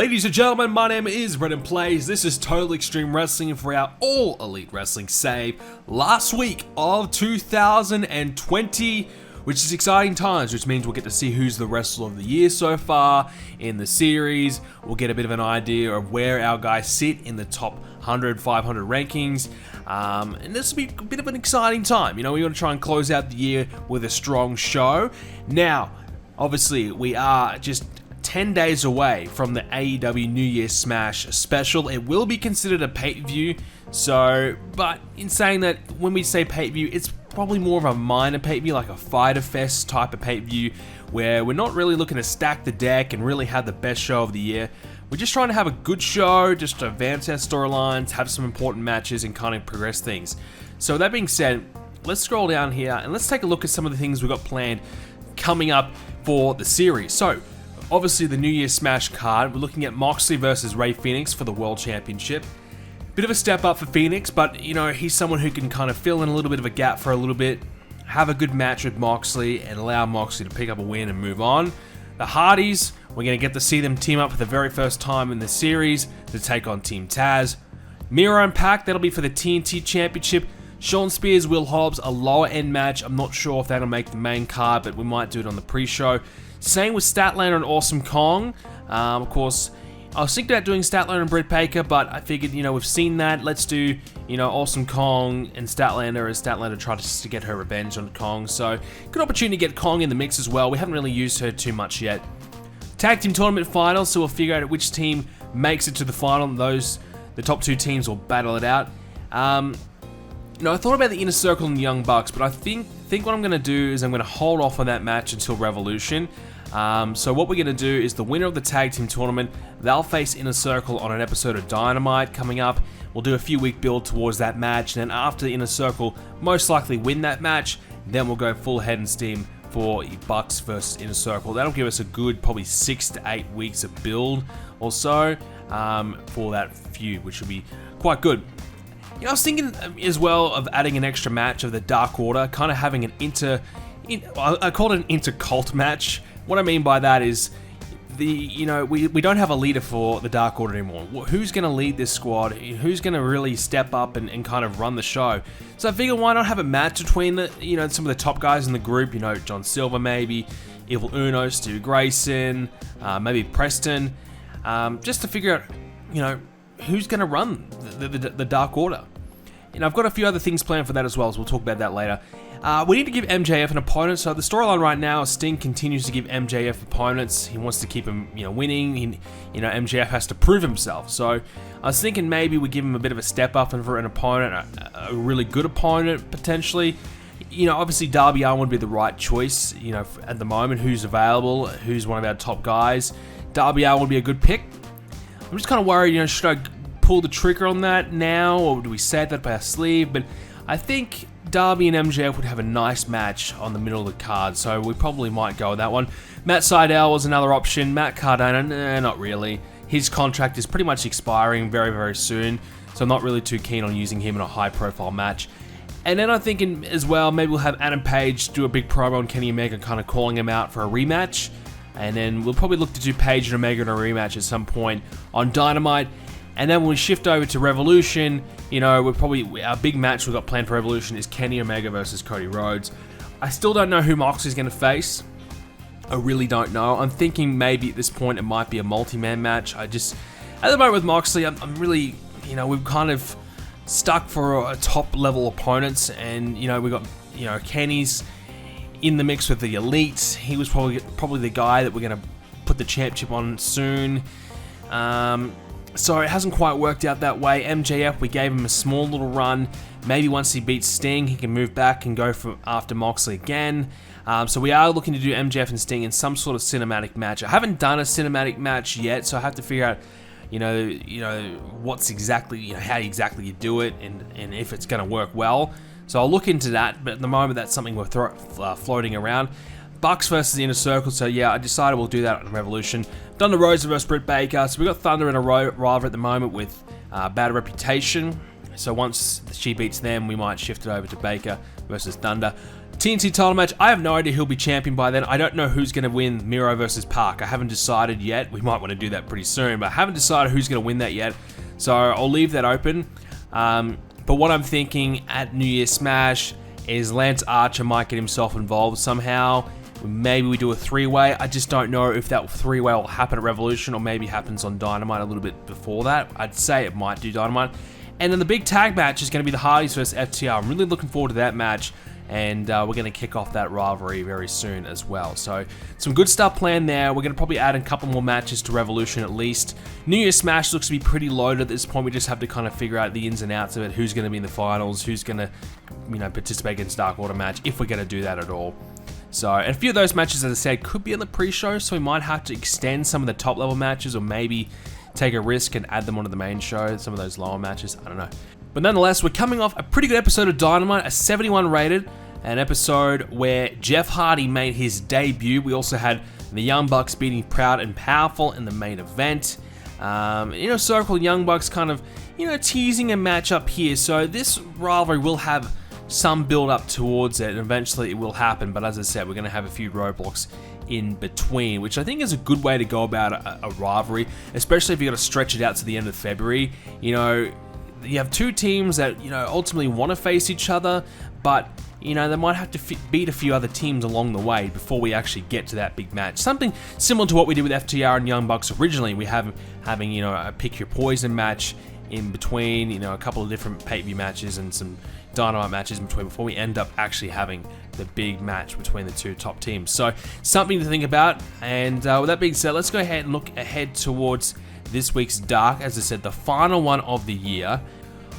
Ladies and gentlemen, my name is Red and Plays. This is Total Extreme Wrestling for our All Elite Wrestling save last week of 2020, which is exciting times, which means we'll get to see who's the wrestler of the year so far in the series. We'll get a bit of an idea of where our guys sit in the top 100, 500 rankings. And this will be a bit of an exciting time. You know, we want to try and close out the year with a strong show. Now, obviously, we are just 10 days away from the AEW New Year's Smash special. It will be considered a pay-per-view, but in saying that, when we say pay-per-view, it's probably more of a minor pay-per-view, like a Fighter Fest type of pay-per-view, where we're not really looking to stack the deck and really have the best show of the year. We're just trying to have a good show, just to advance our storylines, have some important matches, and kind of progress things. So that being said, let's scroll down here and let's take a look at some of the things we've got planned coming up for the series. So, obviously, the New Year's Smash card, we're looking at Moxley versus Rey Fenix for the World Championship. Bit of a step up for Phoenix, but, you know, he's someone who can kind of fill in a little bit of a gap for a little bit, have a good match with Moxley, and allow Moxley to pick up a win and move on. The Hardys, we're going to get to see them team up for the very first time in the series to take on Team Taz. Miro and Pac, that'll be for the TNT Championship. Sean Spears, Will Hobbs, a lower end match. I'm not sure if that'll make the main card, but we might do it on the pre-show. Same with Statlander and Awesome Kong. Of course, I was thinking about doing Statlander and Britt Baker, but I figured, you know, we've seen that. Let's do, you know, Awesome Kong and Statlander, as Statlander tries to get her revenge on Kong. So, good opportunity to get Kong in the mix as well. We haven't really used her too much yet. Tag Team Tournament Final, so we'll figure out which team makes it to the final. The top two teams will battle it out. You know, I thought about the Inner Circle and the Young Bucks, but I think what I'm going to do is I'm going to hold off on that match until Revolution. So what we're going to do is the winner of the Tag Team Tournament, they'll face Inner Circle on an episode of Dynamite coming up. We'll do a few week build towards that match, and then after the Inner Circle most likely win that match, then we'll go full head and steam for Bucks versus Inner Circle. That'll give us a good probably 6 to 8 weeks of build or so for that feud, which will be quite good. You know, I was thinking as well of adding an extra match of the Dark Order, kind of having an I call it an inter-cult match. What I mean by that is, we don't have a leader for the Dark Order anymore. Who's going to lead this squad? Who's going to really step up and kind of run the show? So I figured, why not have a match between some of the top guys in the group? You know, John Silver maybe, Evil Uno, Stu Grayson, maybe Preston, just to figure out, you know, who's going to run the Dark Order. And I've got a few other things planned for that as well, so we'll talk about that later. We need to give MJF an opponent. So the storyline right now, Sting continues to give MJF opponents. He wants to keep him, winning. MJF has to prove himself. So I was thinking maybe we give him a bit of a step up and for an opponent, a really good opponent potentially. You know, obviously Darby Allin would be the right choice. You know, at the moment, who's available, who's one of our top guys. Darby Allin would be a good pick. I'm just kind of worried, should I pull the trigger on that now, or do we save that by our sleeve? But I think Darby and MJF would have a nice match on the middle of the card, so we probably might go with that one. Matt Sydal was another option. Matt Cardona, not really. His contract is pretty much expiring very, very soon, so I'm not really too keen on using him in a high-profile match. And then I'm thinking as well, maybe we'll have Adam Page do a big promo on Kenny Omega, kind of calling him out for a rematch. And then we'll probably look to do Page and Omega in a rematch at some point on Dynamite. And then when we shift over to Revolution, our big match we've got planned for Revolution is Kenny Omega versus Cody Rhodes. I still don't know who Moxley's going to face. I really don't know. I'm thinking maybe at this point it might be a multi-man match. At the moment with Moxley, I'm really, we've kind of stuck for a top-level opponents. And, we've got, Kenny's in the mix with the Elite. He was probably the guy that we're going to put the championship on soon. So it hasn't quite worked out that way. MJF, we gave him a small little run. Maybe once he beats Sting, he can move back and go after Moxley again. So we are looking to do MJF and Sting in some sort of cinematic match. I haven't done a cinematic match yet, so I have to figure out, what's exactly, how exactly you do it, and if it's going to work well. So I'll look into that, but at the moment that's something we're floating around. Bucks versus the Inner Circle, so yeah, I decided we'll do that on Revolution. Thunder Rosa versus Britt Baker, so we've got Thunder in a rival at the moment with bad reputation. So once she beats them, we might shift it over to Baker versus Thunder. TNT title match, I have no idea who'll be champion by then. I don't know who's going to win Miro versus Park. I haven't decided yet. We might want to do that pretty soon, but I haven't decided who's going to win that yet. So I'll leave that open. But what I'm thinking at New Year's Smash is Lance Archer might get himself involved somehow. Maybe we do a three-way. I just don't know if that three-way will happen at Revolution or maybe happens on Dynamite a little bit before that. I'd say it might do Dynamite. And then the big tag match is going to be the Hardys versus FTR. I'm really looking forward to that match. And we're going to kick off that rivalry very soon as well. So some good stuff planned there. We're going to probably add a couple more matches to Revolution at least. New Year's Smash looks to be pretty loaded at this point. We just have to kind of figure out the ins and outs of it. Who's going to be in the finals? Who's going to, participate against Dark Order match, if we're going to do that at all. So, and a few of those matches, as I said, could be in the pre-show. So we might have to extend some of the top level matches, or maybe take a risk and add them onto the main show. Some of those lower matches, I don't know. But nonetheless, we're coming off a pretty good episode of Dynamite, a 71 rated. An episode where Jeff Hardy made his debut. We also had the Young Bucks beating Proud and Powerful in the main event. Circle Young Bucks kind of, teasing a match up here. So this rivalry will have some build up towards it, and eventually it will happen. But as I said, we're going to have a few roadblocks in between, which I think is a good way to go about a rivalry, especially if you've got to stretch it out to the end of February. You have two teams that, ultimately want to face each other, but they might have to beat a few other teams along the way before we actually get to that big match. Something similar to what we did with FTR and Young Bucks originally. We have having, a pick your poison match in between, a couple of different pay-per-view matches and some Dynamite matches in between before we end up actually having the big match between the two top teams. So something to think about. And with that being said, let's go ahead and look ahead towards this week's Dark. As I said, the final one of the year.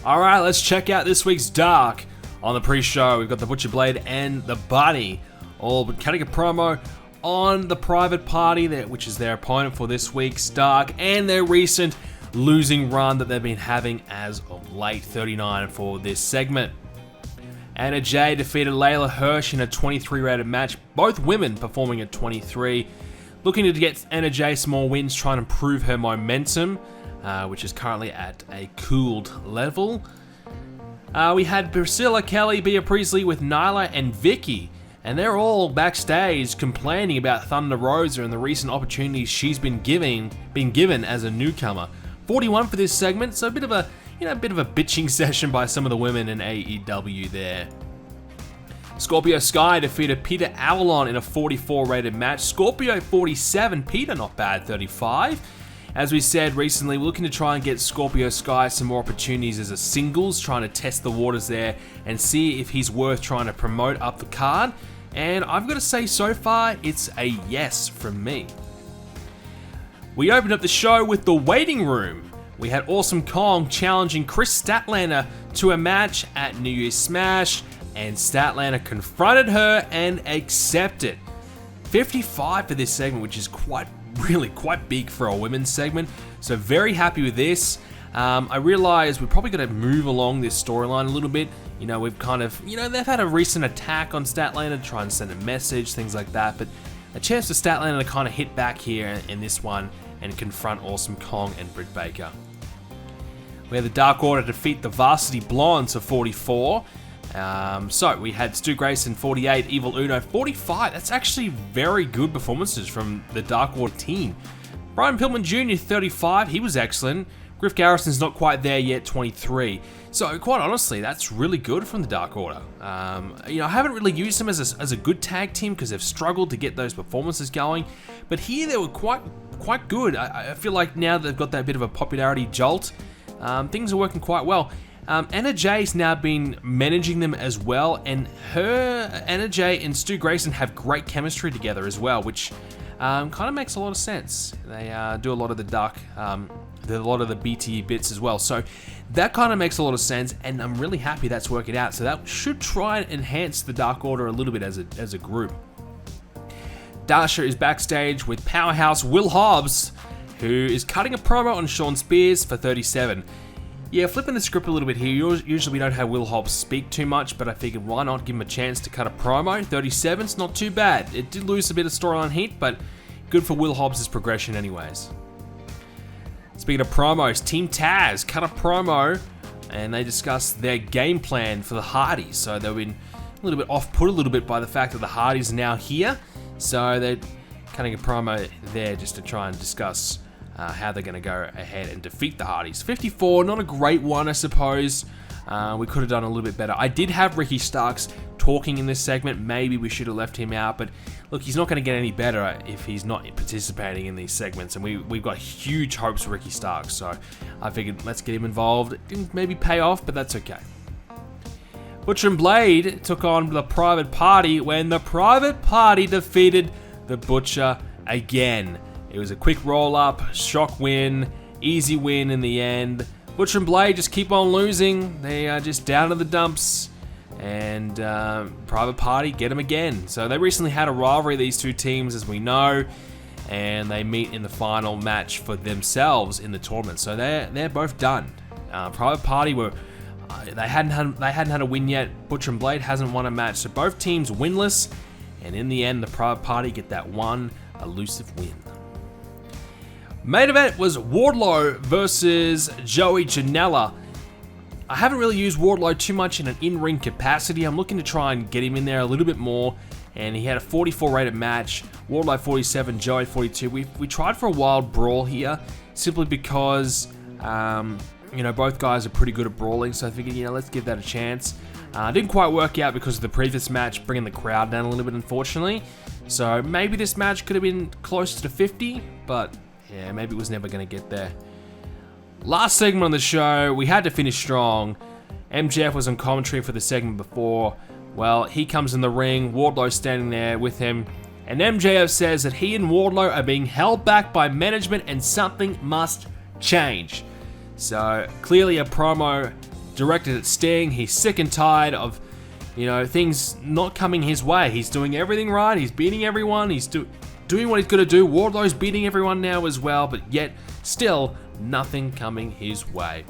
All right, let's check out this week's Dark. On the pre-show, we've got the Butcher Blade and the Buddy, all cutting a promo on the Private Party, which is their opponent for this week's Dark, and their recent losing run that they've been having as of late, 39 for this segment. Anna Jay defeated Layla Hirsch in a 23 rated match, both women performing at 23. Looking to get Anna Jay some more wins, trying to improve her momentum, which is currently at a cooled level. We had Priscilla, Kelly, Bea Priestley with Nyla and Vicky, and they're all backstage complaining about Thunder Rosa and the recent opportunities she's been given as a newcomer. 41 for this segment, so a bit of a bitching session by some of the women in AEW there. Scorpio Sky defeated Peter Avalon in a 44 rated match. Scorpio 47, Peter not bad, 35. As we said recently, we're looking to try and get Scorpio Sky some more opportunities as a singles, trying to test the waters there and see if he's worth trying to promote up the card. And I've got to say, so far, it's a yes from me. We opened up the show with the waiting room. We had Awesome Kong challenging Chris Statlander to a match at New Year's Smash, and Statlander confronted her and accepted. 55 for this segment, which is quite big for a women's segment, so very happy with this. I realize we're probably going to move along this storyline a little bit. We've kind of, they've had a recent attack on Statlander to try and send a message, things like that, but a chance for Statlander to kind of hit back here in this one and confront Awesome Kong and Britt Baker. We had the Dark Order defeat the Varsity Blondes for 44. So we had Stu Grayson 48, Evil Uno 45. That's actually very good performances from the Dark Order team. Brian Pillman Jr. 35, he was excellent. Griff Garrison's not quite there yet, 23. So quite honestly, that's really good from the Dark Order. I haven't really used them as a good tag team because they've struggled to get those performances going. But here they were quite good. I feel like now they've got that bit of a popularity jolt, things are working quite well. Anna Jay's now been managing them as well, and Anna Jay and Stu Grayson have great chemistry together as well, which kind of makes a lot of sense. They do a lot of the the BTE bits as well, so that kind of makes a lot of sense, and I'm really happy that's working out. So that should try and enhance the Dark Order a little bit as a group. Dasha is backstage with Powerhouse Will Hobbs, who is cutting a promo on Sean Spears for 37. Yeah, flipping the script a little bit here, usually we don't have Will Hobbs speak too much, but I figured why not give him a chance to cut a promo. 37's not too bad. It did lose a bit of storyline heat, but good for Will Hobbs' progression anyways. Speaking of promos, Team Taz cut a promo, and they discussed their game plan for the Hardys. So they've been a little bit off-put a little bit by the fact that the Hardys are now here. So they're cutting a promo there just to try and discuss how they're going to go ahead and defeat the Hardys. 54, not a great one, I suppose. We could have done a little bit better. I did have Ricky Starks talking in this segment. Maybe we should have left him out, but look, he's not going to get any better if he's not participating in these segments, and we've got huge hopes for Ricky Starks, so I figured let's get him involved. It didn't maybe pay off, but that's okay. Butcher and Blade took on the Private Party when the Private Party defeated the Butcher again. It was a quick roll-up, shock win, easy win in the end. Butcher and Blade just keep on losing. They are just down to the dumps. And Private Party get them again. So they recently had a rivalry, these two teams, as we know. And they meet in the final match for themselves in the tournament. So they're both done. Private Party they hadn't had a win yet. Butcher and Blade hasn't won a match. So both teams winless. And in the end, the Private Party get that one elusive win. Main event was Wardlow versus Joey Janella. I haven't really used Wardlow too much in an in-ring capacity. I'm looking to try and get him in there a little bit more. And he had a 44 rated match. Wardlow 47, Joey 42. We tried for a wild brawl here, simply because both guys are pretty good at brawling. So I figured, let's give that a chance. Didn't quite work out because of the previous match, bringing the crowd down a little bit, unfortunately. So maybe this match could have been close to 50, but yeah, maybe it was never going to get there. Last segment on the show, we had to finish strong. MJF was on commentary for the segment before. Well, he comes in the ring, Wardlow standing there with him, and MJF says that he and Wardlow are being held back by management and something must change. So, clearly a promo directed at Sting. He's sick and tired of, things not coming his way. He's doing everything right, he's beating everyone, he's doing what he's going to do. Wardlow's beating everyone now as well, but yet still nothing coming his way.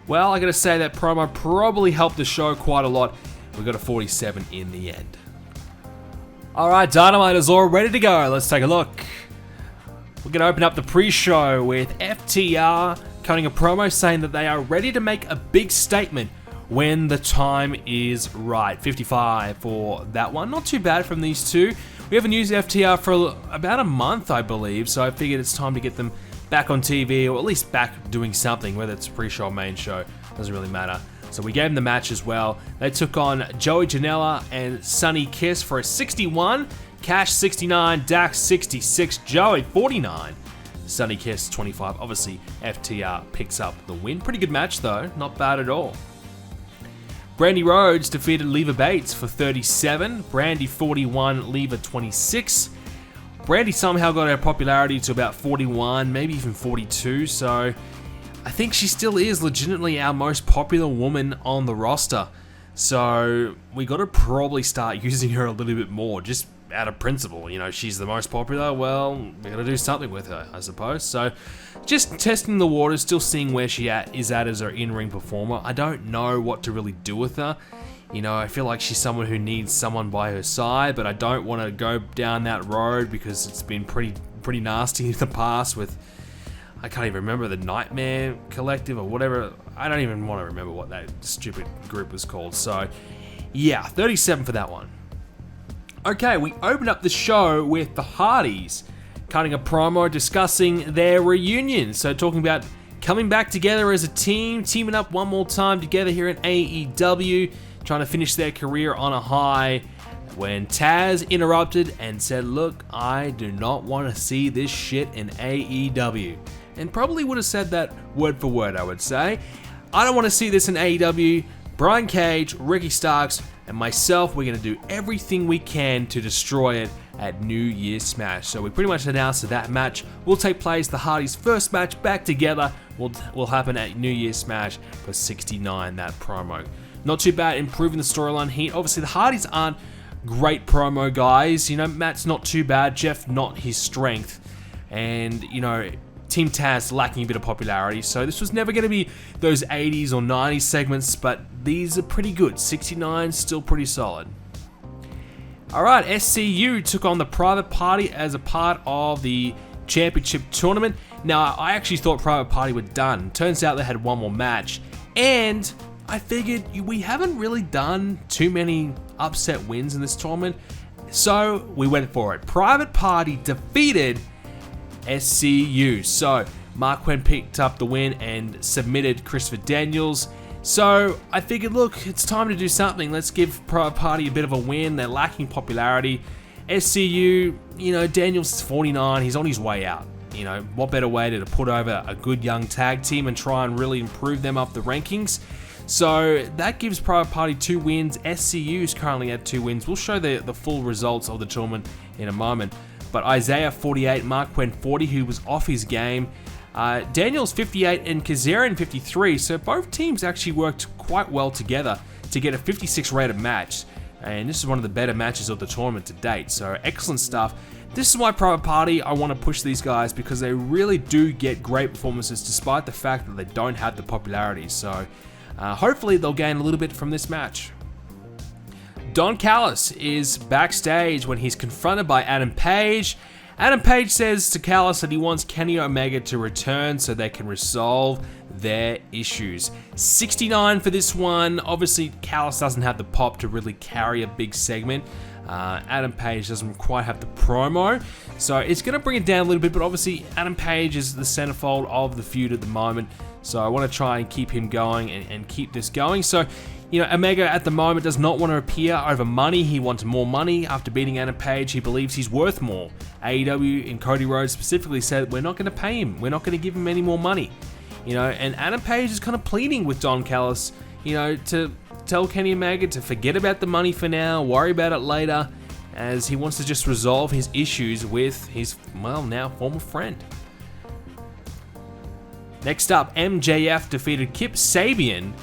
Well, I got to say that promo probably helped the show quite a lot. We got a 47 in the end. All right, Dynamite is all ready to go. Let's take a look. We're going to open up the pre-show with FTR cutting a promo saying that they are ready to make a big statement when the time is right. 55 for that one. Not too bad from these two. We haven't used FTR for about a month, I believe, so I figured it's time to get them back on TV, or at least back doing something, whether it's pre-show or main show, doesn't really matter. So we gave them the match as well. They took on Joey Janella and Sonny Kiss for a 61, Cash 69, Dax 66, Joey 49, Sonny Kiss 25. Obviously, FTR picks up the win. Pretty good match though, not bad at all. Brandy Rhodes defeated Leva Bates for 37, Brandy 41, Leva 26. Brandy somehow got her popularity to about 41, maybe even 42, so I think she still is legitimately our most popular woman on the roster. So we got to probably start using her a little bit more, just out of principle. She's the most popular, well, we got to do something with her, I suppose. So just testing the waters, still seeing where she is at as her in-ring performer. I don't know what to really do with her. I feel like she's someone who needs someone by her side, but I don't want to go down that road because it's been pretty nasty in the past with, I can't even remember, the Nightmare Collective or whatever. I don't even want to remember what that stupid group was called. So, yeah, 37 for that one. Okay, we opened up the show with the Hardys cutting a promo discussing their reunion. So, talking about coming back together as a team, teaming up one more time together here in AEW, trying to finish their career on a high, when Taz interrupted and said, look, I do not want to see this shit in AEW. And probably would have said that word for word, I would say. I don't want to see this in AEW. Brian Cage, Ricky Starks, and myself, we're going to do everything we can to destroy it at New Year's Smash. So we pretty much announced that match will take place. The Hardys' first match back together will happen at New Year's Smash for 69, that promo. Not too bad, improving the storyline heat. Obviously, the Hardys aren't great promo guys. Matt's not too bad. Jeff, not his strength. And, Team Taz lacking a bit of popularity. So this was never going to be those 80s or 90s segments, but these are pretty good. 69, still pretty solid. Alright, SCU took on the Private Party as a part of the Championship Tournament. Now, I actually thought Private Party were done. Turns out they had one more match. And I figured we haven't really done too many upset wins in this tournament, so we went for it. Private Party defeated SCU. So Mark Quinn picked up the win and submitted Christopher Daniels. So I figured, look, it's time to do something. Let's give Private Party a bit of a win. They're lacking popularity. SCU, Daniels is 49. He's on his way out. What better way to put over a good young tag team and try and really improve them up the rankings? So that gives Private Party 2 wins. SCU is currently at 2 wins. We'll show the full results of the tournament in a moment. But Isaiah 48, Mark Quinn 40, who was off his game. Daniels 58 and Kazarian 53. So both teams actually worked quite well together to get a 56 rated match. And this is one of the better matches of the tournament to date. So excellent stuff. This is why Private Party, I want to push these guys because they really do get great performances despite the fact that they don't have the popularity. So hopefully they'll gain a little bit from this match. Don Callis is backstage when he's confronted by Adam Page. Adam Page says to Callis that he wants Kenny Omega to return so they can resolve their issues. 69 for this one. Obviously, Callis doesn't have the pop to really carry a big segment. Adam Page doesn't quite have the promo, so it's going to bring it down a little bit, but obviously Adam Page is the centerfold of the feud at the moment, so I want to try and keep him going and keep this going. So, Omega at the moment does not want to appear over money. He wants more money after beating Adam Page. He believes he's worth more. AEW and Cody Rhodes specifically said, we're not going to pay him. We're not going to give him any more money. And Adam Page is kind of pleading with Don Callis, to tell Kenny Omega to forget about the money for now, worry about it later, as he wants to just resolve his issues with his, now former friend. Next up, MJF defeated Kip Sabian,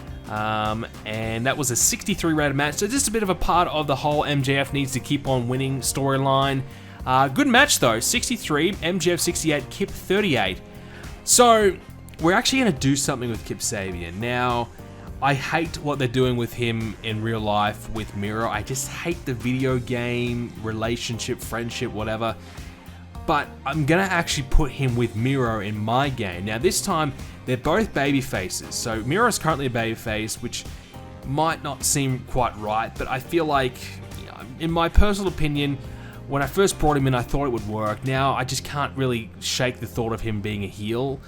and that was a 63 rated match, so just a bit of a part of the whole MJF needs to keep on winning storyline. Good match though, 63, MJF 68, Kip 38. So, we're actually going to do something with Kip Sabian. Now, I hate what they're doing with him in real life with Miro. I just hate the video game, relationship, friendship, whatever. But I'm going to actually put him with Miro in my game. Now this time, they're both baby faces. So Miro is currently a baby face, which might not seem quite right. But I feel like, in my personal opinion, when I first brought him in, I thought it would work. Now I just can't really shake the thought of him being a heel.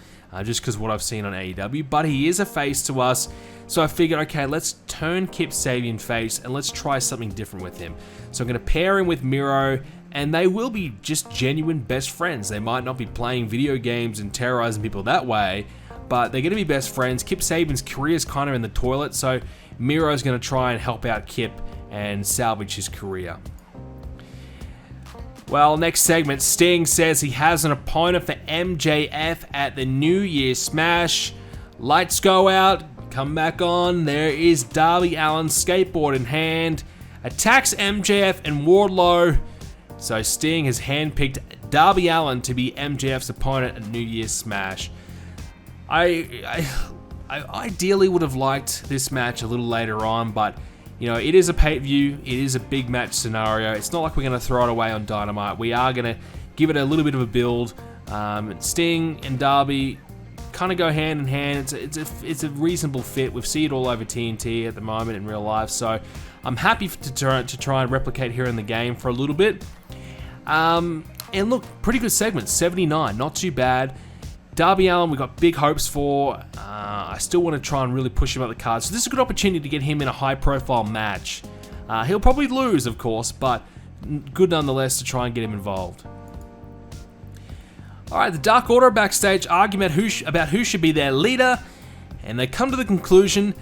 Just because of what I've seen on AEW, but he is a face to us, so I figured, okay, let's turn Kip Sabian face and let's try something different with him. So I'm going to pair him with Miro, and they will be just genuine best friends. They might not be playing video games and terrorizing people that way, but they're going to be best friends. Kip Sabian's career is kind of in the toilet, so Miro's going to try and help out Kip and salvage his career. Well, next segment, Sting says he has an opponent for MJF at the New Year's Smash. Lights go out, come back on. There is Darby Allin, skateboard in hand, attacks MJF and Wardlow. So Sting has handpicked Darby Allin to be MJF's opponent at New Year's Smash. I ideally would have liked this match a little later on, but it is a pay-per-view, it is a big match scenario. It's not like we're going to throw it away on Dynamite. We are going to give it a little bit of a build. Sting and Darby kind of go hand in hand. It's a reasonable fit. We've seen it all over TNT at the moment in real life, so I'm happy to try and replicate here in the game for a little bit. And look, pretty good segment, 79, not too bad. Darby Allin, we've got big hopes for. I still want to try and really push him up the card. So this is a good opportunity to get him in a high-profile match. He'll probably lose, of course, but good nonetheless to try and get him involved. All right, the Dark Order backstage argument about who should be their leader, and they come to the conclusion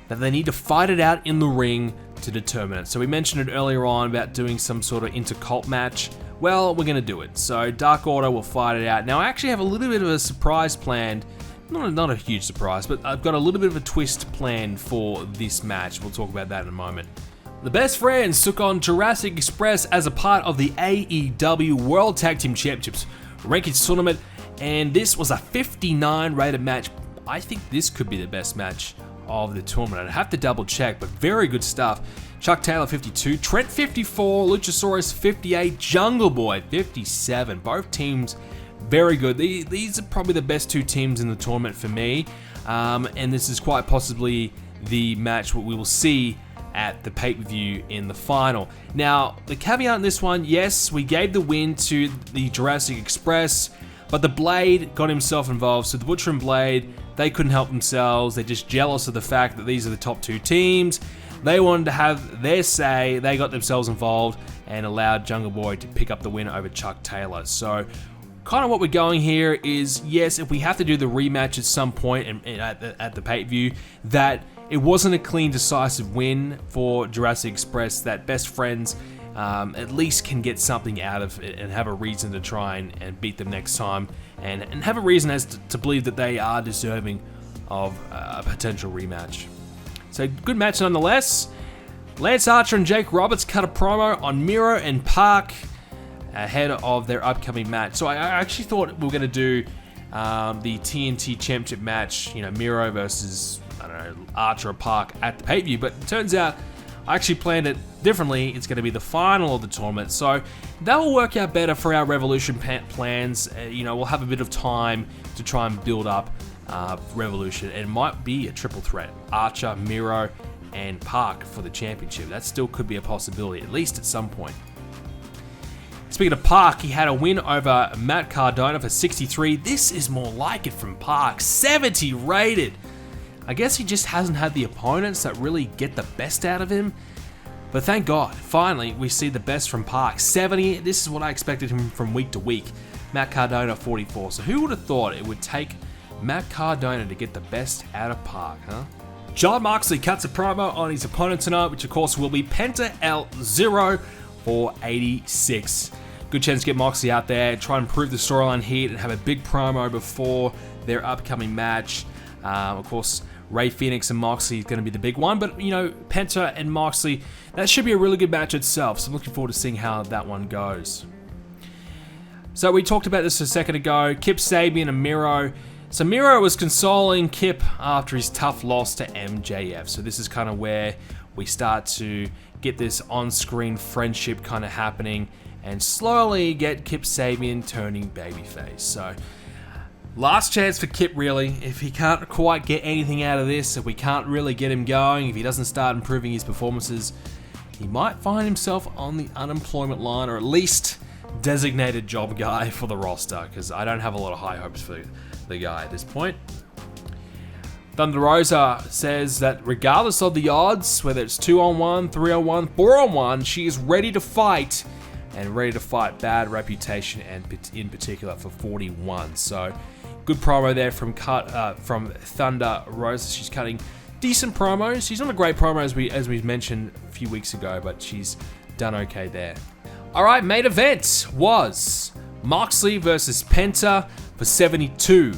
that they need to fight it out in the ring to determine it. So we mentioned it earlier on about doing some sort of intercult match. Well, we're going to do it. So Dark Order will fight it out. Now, I actually have a little bit of a surprise planned. Not a huge surprise, but I've got a little bit of a twist planned for this match. We'll talk about that in a moment. The Best Friends took on Jurassic Express as a part of the AEW World Tag Team Championships Rankings Tournament, and this was a 59 rated match. I think this could be the best match of the tournament. I'd have to double check, but very good stuff. Chuck Taylor 52, Trent 54, Luchasaurus 58, Jungle Boy 57. Both teams very good. These are probably the best two teams in the tournament for me, and this is quite possibly the match what we will see at the pay-per-view in the final. Now, the caveat in this one, yes, we gave the win to the Jurassic Express, but the Blade got himself involved. So the Butcher and Blade, they couldn't help themselves. They're just jealous of the fact that these are the top two teams. They wanted to have their say. They got themselves involved and allowed Jungle Boy to pick up the win over Chuck Taylor. So kind of what we're going here is, yes, if we have to do the rematch at some point at the pay-per-view, that it wasn't a clean, decisive win for Jurassic Express, that Best Friends at least can get something out of it and have a reason to try and beat them next time, and have a reason as to believe that they are deserving of a potential rematch. So good match nonetheless. Lance Archer and Jake Roberts cut a promo on Miro and Park ahead of their upcoming match. So I actually thought we were going to do the TNT Championship match, Miro versus, Archer or Park at the pay-per-view, but it turns out I actually planned it differently. It's going to be the final of the tournament, so that will work out better for our Revolution plans. We'll have a bit of time to try and build up Revolution, and it might be a triple threat: Archer, Miro, and Park for the championship. That still could be a possibility, at least at some point. Speaking of Park, he had a win over Matt Cardona for 63. This is more like it from Park. 70 rated. I guess he just hasn't had the opponents that really get the best out of him. But thank God, finally, we see the best from Park. 70, this is what I expected him from week to week. Matt Cardona, 44. So who would have thought it would take Matt Cardona to get the best out of Park, huh? John Moxley cuts a promo on his opponent tonight, which of course will be Penta L0 for 86. Good chance to get Moxley out there, try and improve the storyline heat, and have a big promo before their upcoming match. Of course, Ray Phoenix and Moxley is going to be the big one, but Penta and Moxley, that should be a really good match itself, so I'm looking forward to seeing how that one goes. So we talked about this a second ago, Kip Sabian and Miro. So Miro was consoling Kip after his tough loss to MJF, so this is kind of where we start to get this on-screen friendship kind of happening, and slowly get Kip Sabian turning babyface. So last chance for Kip, really. If he can't quite get anything out of this, if we can't really get him going, if he doesn't start improving his performances, he might find himself on the unemployment line, or at least designated job guy for the roster, because I don't have a lot of high hopes for the guy at this point. Thunder Rosa says that regardless of the odds, whether it's 2-on-1, 3-on-1, 4-on-1, she is ready to fight, and ready to fight Bad Reputation, and in particular for 41. So good promo there from Thunder Rosa. She's cutting decent promos. She's not a great promo as we mentioned a few weeks ago, but she's done okay there. All right, main event was Moxley versus Penta for 72.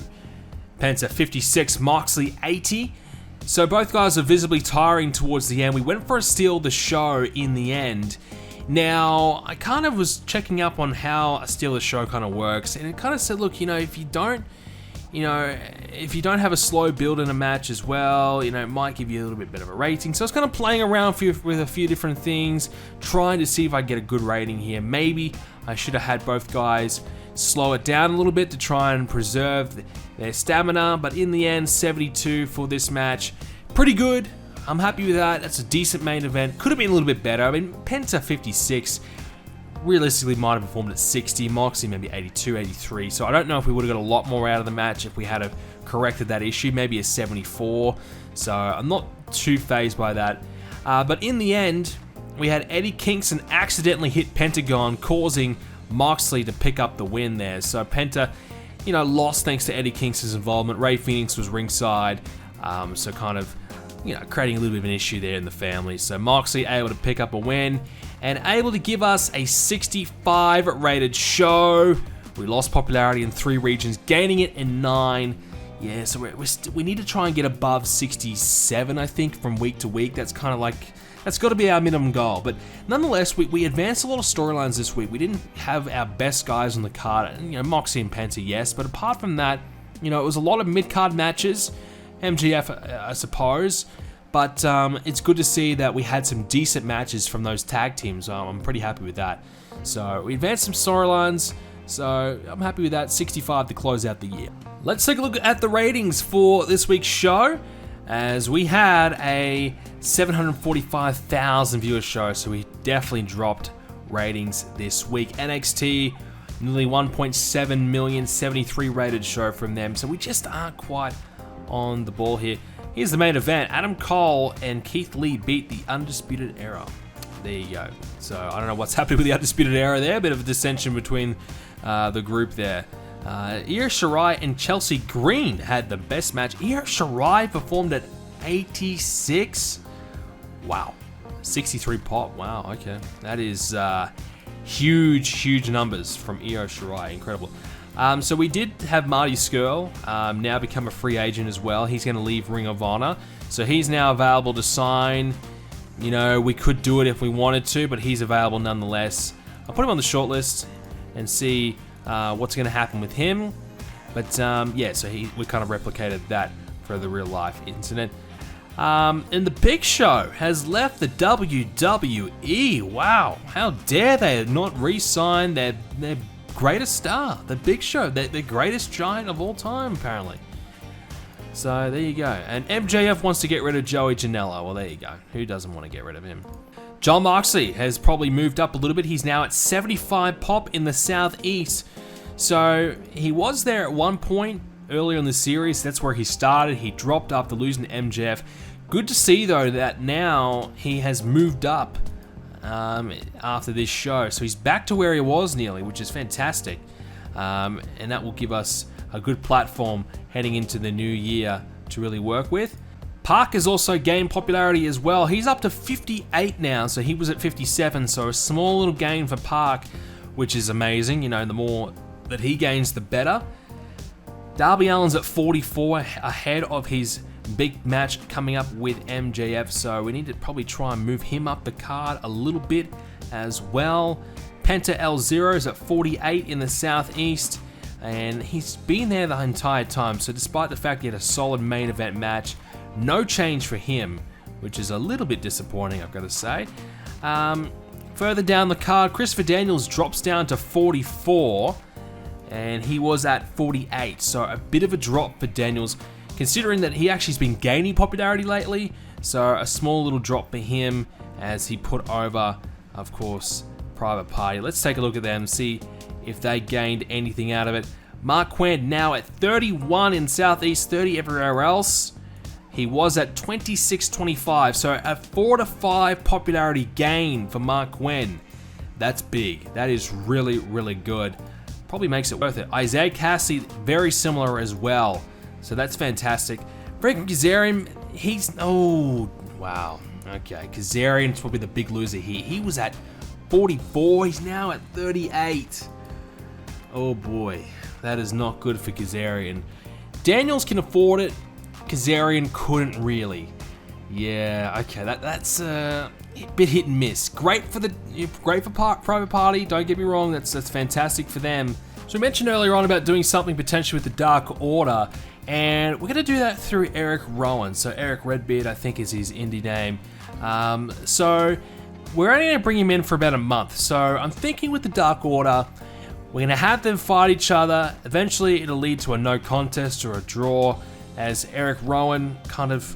Penta 56, Moxley 80. So both guys are visibly tiring towards the end. We went for a steal the show in the end. Now, I kind of was checking up on how a steal the show kind of works, and it kind of said, look, if you don't have a slow build in a match as well, it might give you a little bit better of a rating. So I was kind of playing around with a few different things, trying to see if I get a good rating here. Maybe I should have had both guys slow it down a little bit to try and preserve their stamina, but in the end, 72 for this match. Pretty good. I'm happy with that. That's a decent main event. Could have been a little bit better. I mean, Penta 56 realistically might have performed at 60, Moxley maybe 82, 83. So I don't know if we would have got a lot more out of the match if we had have corrected that issue, maybe a 74. So I'm not too fazed by that. But in the end, we had Eddie Kingston accidentally hit Pentagon, causing Moxley to pick up the win there. So Penta, lost thanks to Eddie Kingston's involvement. Ray Phoenix was ringside, so kind of, creating a little bit of an issue there in the family. So Moxley able to pick up a win and able to give us a 65 rated show. We lost popularity in 3 regions, gaining it in 9. Yeah, so we need to try and get above 67, I think, from week to week. That's kind of like, that's got to be our minimum goal. But nonetheless, we advanced a lot of storylines this week. We didn't have our best guys on the card. Moxley and Penta, yes. But apart from that, it was a lot of mid-card matches. MGF, I suppose, but it's good to see that we had some decent matches from those tag teams. I'm pretty happy with that. So we advanced some storylines, so I'm happy with that. 65 to close out the year. Let's take a look at the ratings for this week's show. as we had a 745,000 viewer show, so we definitely dropped ratings this week. NXT, nearly 1.7 million, 73 rated show from them, so we just aren't quite on the ball here. Here's the main event. Adam Cole and Keith Lee beat the Undisputed Era. There you go. So I don't know what's happening with the Undisputed Era there. A bit of a dissension between the group there. Io Shirai and Chelsea Green had the best match. Io Shirai performed at 86. Wow. 63 pop. Wow, okay. That is huge numbers from Io Shirai. Incredible. So we did have Marty Scurll now become a free agent as well. He's going to leave Ring of Honor. So he's now available to sign. You know, we could do it if we wanted to, but he's available nonetheless. I'll put him on the short list and see what's going to happen with him. But yeah, so we kind of replicated that for the real life incident. And the Big Show has left the WWE. Wow, how dare they not re-sign their greatest star, the Big Show, the greatest giant of all time, apparently. So there you go. And MJF wants to get rid of Joey Janella. Well, there you go. Who doesn't want to get rid of him? Jon Moxley has probably moved up a little bit. He's now at 75 pop in the Southeast. So he was there at one point earlier in the series. That's where he started. He dropped after losing to MJF. Good to see, though, that now he has moved up after this show. So he's back to where he was nearly, which is fantastic. And that will give us a good platform heading into the new year to really work with. Park has also gained popularity as well. He's up to 58 now, so he was at 57, so a small little gain for Park, which is amazing. You know, the more that he gains, the better. Darby Allin's at 44, ahead of his big match coming up with MJF, so we need to probably try and move him up the card a little bit as well. Penta El Zero's at 48 in the Southeast, and he's been there the entire time, so despite the fact he had a solid main event match, no change for him, which is a little bit disappointing, I've got to say. Further down the card, Christopher Daniels drops down to 44, and he was at 48, so a bit of a drop for Daniels, considering that he actually has been gaining popularity lately, so a small little drop for him as he put over, of course, Private Party. Let's take a look at them, see if they gained anything out of it. Mark Quinn now at 31 in Southeast, 30 everywhere else. He was at 26.25, so a 4 to 5 popularity gain for Mark Quinn. That's big. That is really, really good. Probably makes it worth it. Isaiah Cassidy, very similar as well. So that's fantastic. Frank Kazarian, oh, wow. Okay, Kazarian's probably the big loser here. He was at 44, he's now at 38. Oh boy, that is not good for Kazarian. Daniels can afford it, Kazarian couldn't really. Yeah, okay, that's a bit hit and miss. Great for Private Party, don't get me wrong, that's fantastic for them. So we mentioned earlier on about doing something potentially with the Dark Order, and we're going to do that through Eric Rowan. So Eric Redbeard, I think, is his indie name. So we're only going to bring him in for about a month. So I'm thinking with the Dark Order, we're going to have them fight each other. Eventually, it'll lead to a no contest or a draw, as Eric Rowan kind of,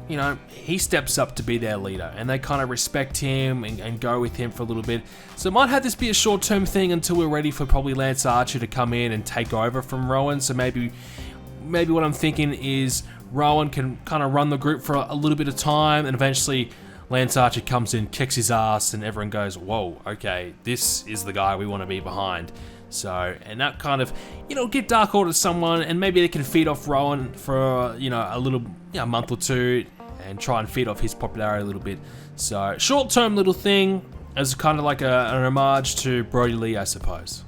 you know, he steps up to be their leader, and they kind of respect him and go with him for a little bit. So it might have this be a short-term thing until we're ready for probably Lance Archer to come in and take over from Rowan. So maybe what I'm thinking is Rowan can kind of run the group for a little bit of time, and eventually Lance Archer comes in, kicks his ass, and everyone goes, whoa, okay, this is the guy we want to be behind. So, and that kind of, you know, get Dark Order to someone, and maybe they can feed off Rowan for, you know, a month or two, and try and feed off his popularity a little bit. So, short-term little thing, as kind of like an homage to Brody Lee, I suppose.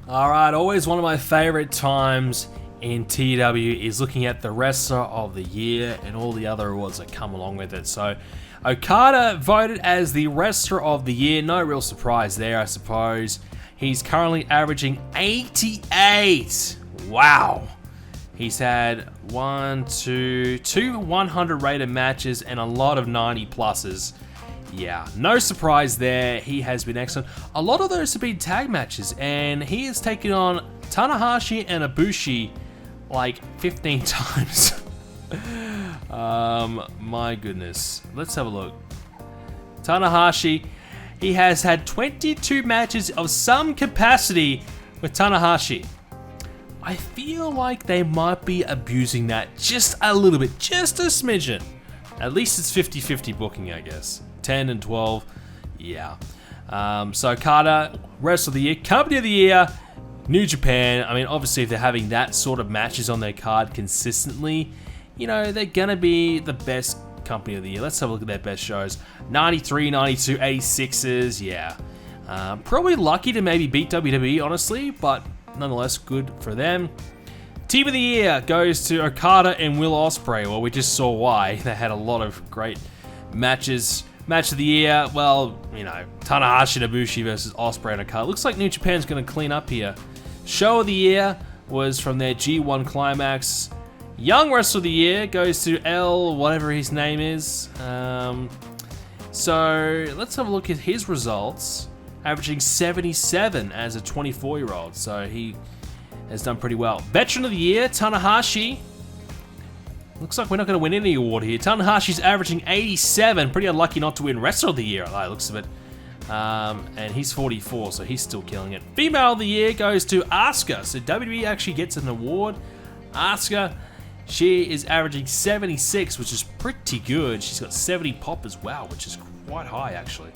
Alright, always one of my favorite times in TEW is looking at the Wrestler of the Year and all the other awards that come along with it. So, Okada voted as the Wrestler of the Year. No real surprise there, I suppose. He's currently averaging 88. Wow. He's had two 100 rated matches and a lot of 90 pluses. Yeah, no surprise there. He has been excellent. A lot of those have been tag matches, and he has taken on Tanahashi and Ibushi like 15 times. My goodness. Let's have a look. Tanahashi, he has had 22 matches of some capacity with Tanahashi. I feel like they might be abusing that just a little bit, just a smidgen. At least it's 50-50 booking, I guess. 10 and 12, yeah. So Okada, rest of the year, company of the year, New Japan. I mean, obviously if they're having that sort of matches on their card consistently, you know, they're gonna be the best company of the year. Let's have a look at their best shows. 93, 92, 86s, yeah. Probably lucky to maybe beat WWE, honestly, but nonetheless, good for them. Team of the year goes to Okada and Will Ospreay. Well, we just saw why. They had a lot of great matches. Match of the year, well, you know, Tanahashi and Ibushi versus Ospreay and Okada. Looks like New Japan's going to clean up here. Show of the year was from their G1 Climax. Young Wrestler of the Year goes to L, whatever his name is. So let's have a look at his results. Averaging 77 as a 24-year-old, so he has done pretty well. Veteran of the Year, Tanahashi. Looks like we're not going to win any award here. Tanahashi's averaging 87. Pretty unlucky not to win Wrestler of the Year, by the looks of it. And he's 44, so he's still killing it. Female of the Year goes to Asuka. So WWE actually gets an award. Asuka, she is averaging 76, which is pretty good. She's got 70 pop as well, which is quite high, actually.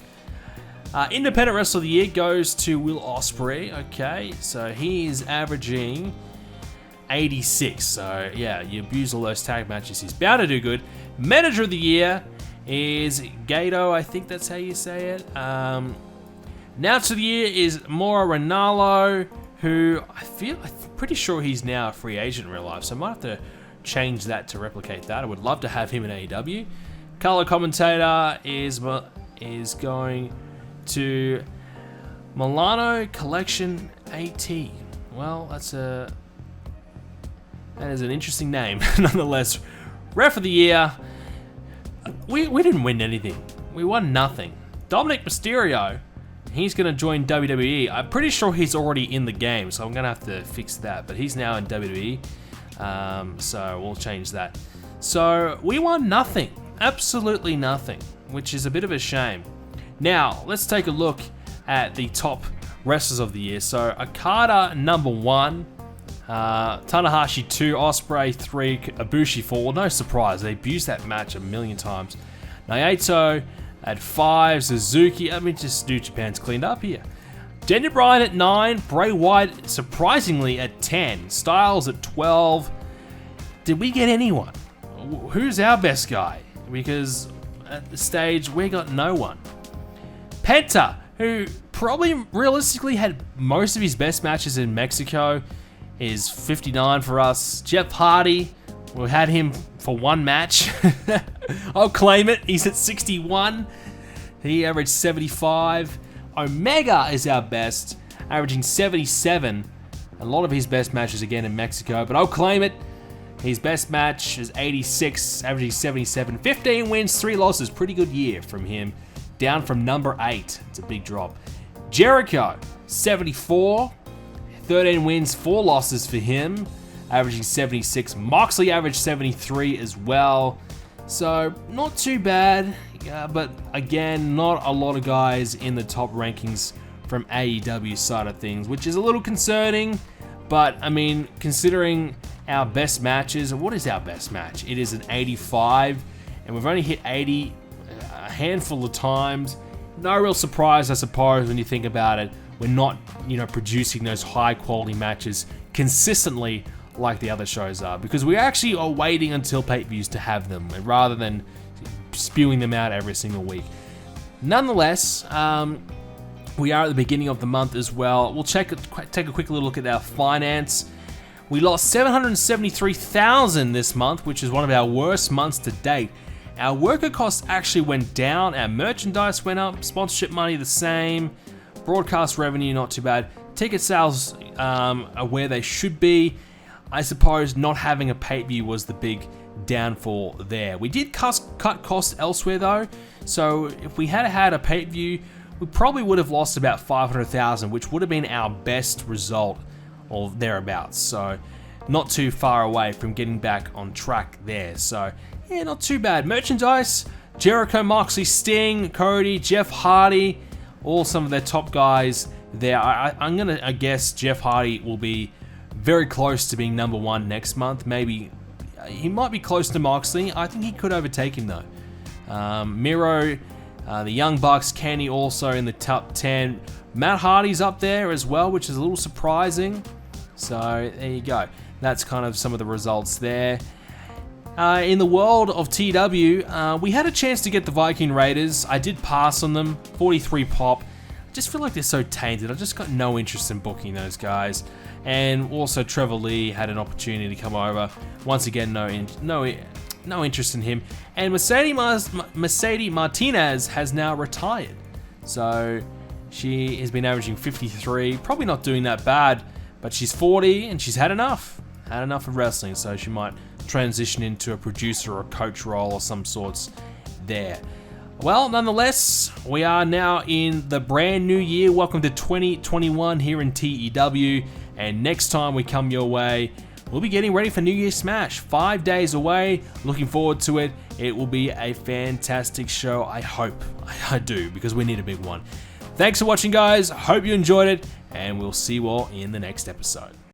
Independent Wrestler of the Year goes to Will Ospreay. Okay, so he is averaging 86. So yeah, you abuse all those tag matches, he's bound to do good. Manager of the Year is Gato. I think that's how you say it. Announcer of the Year is Maura Ranallo, who I'm pretty sure he's now a free agent in real life, so I might have to change that to replicate that. I would love to have him in AEW. Color commentator is going to Milano Collection AT. Well, that is an interesting name, nonetheless. Ref of the Year, we didn't win anything. We won nothing. Dominic Mysterio, he's going to join WWE. I'm pretty sure he's already in the game, so I'm going to have to fix that. But he's now in WWE, so we'll change that. So we won nothing, absolutely nothing, which is a bit of a shame. Now, let's take a look at the top wrestlers of the year. So, Okada, number 1. Tanahashi, 2. Ospreay, 3. Ibushi, 4. Well, no surprise. They abused that match a million times. Naito at 5. Suzuki. I mean, just New Japan's cleaned up here. Daniel Bryan at 9. Bray Wyatt, surprisingly, at 10. Styles at 12. Did we get anyone? Who's our best guy? Because at the stage, we got no one. Penta, who probably realistically had most of his best matches in Mexico, is 59 for us. Jeff Hardy, we had him for one match. I'll claim it. He's at 61. He averaged 75. Omega is our best, averaging 77. A lot of his best matches again in Mexico, but I'll claim it. His best match is 86, averaging 77. 15 wins, 3 losses. Pretty good year from him. Down from number 8. It's a big drop. Jericho, 74. 13 wins, 4 losses for him, averaging 76. Moxley averaged 73 as well. So, not too bad. But again, not a lot of guys in the top rankings from AEW side of things, which is a little concerning. But, I mean, considering our best matches, what is our best match? It is an 85, and we've only hit 80 a handful of times. No real surprise, I suppose, when you think about it. We're not, producing those high quality matches consistently like the other shows are, because we actually are waiting until pay-per-views to have them, rather than spewing them out every single week. Nonetheless, we are at the beginning of the month as well. We'll take a quick little look at our finance. We lost $773,000 this month, which is one of our worst months to date. Our worker costs actually went down, our merchandise went up, sponsorship money the same, broadcast revenue not too bad, ticket sales are where they should be. I suppose not having a pay-per-view was the big downfall there. We did cut costs elsewhere though, so if we had had a pay-per-view, we probably would have lost about $500,000, which would have been our best result or thereabouts. So not too far away from getting back on track there. So yeah, not too bad. Merchandise, Jericho, Moxley, Sting, Cody, Jeff Hardy, all some of their top guys there. I'm going to guess Jeff Hardy will be very close to being number 1 next month. Maybe he might be close to Moxley. I think he could overtake him though. Miro, the Young Bucks, Kenny also in the top 10. Matt Hardy's up there as well, which is a little surprising. So there you go. That's kind of some of the results there. In the world of TEW, we had a chance to get the Viking Raiders. I did pass on them, 43 pop. I just feel like they're so tainted. I just got no interest in booking those guys. And also Trevor Lee had an opportunity to come over. Once again, no interest in him. And Mercedes Martinez has now retired. So she has been averaging 53. Probably not doing that bad, but she's 40 and she's had enough. Had enough of wrestling, so she might transition into a producer or a coach role or some sorts there. Well, nonetheless, we are now in the brand new year. Welcome to 2021 here in TEW. And next time we come your way, we'll be getting ready for New Year's Smash. 5 days away. Looking forward to it. It will be a fantastic show. I hope. I do, because we need a big one. Thanks for watching, guys. Hope you enjoyed it, and we'll see you all in the next episode.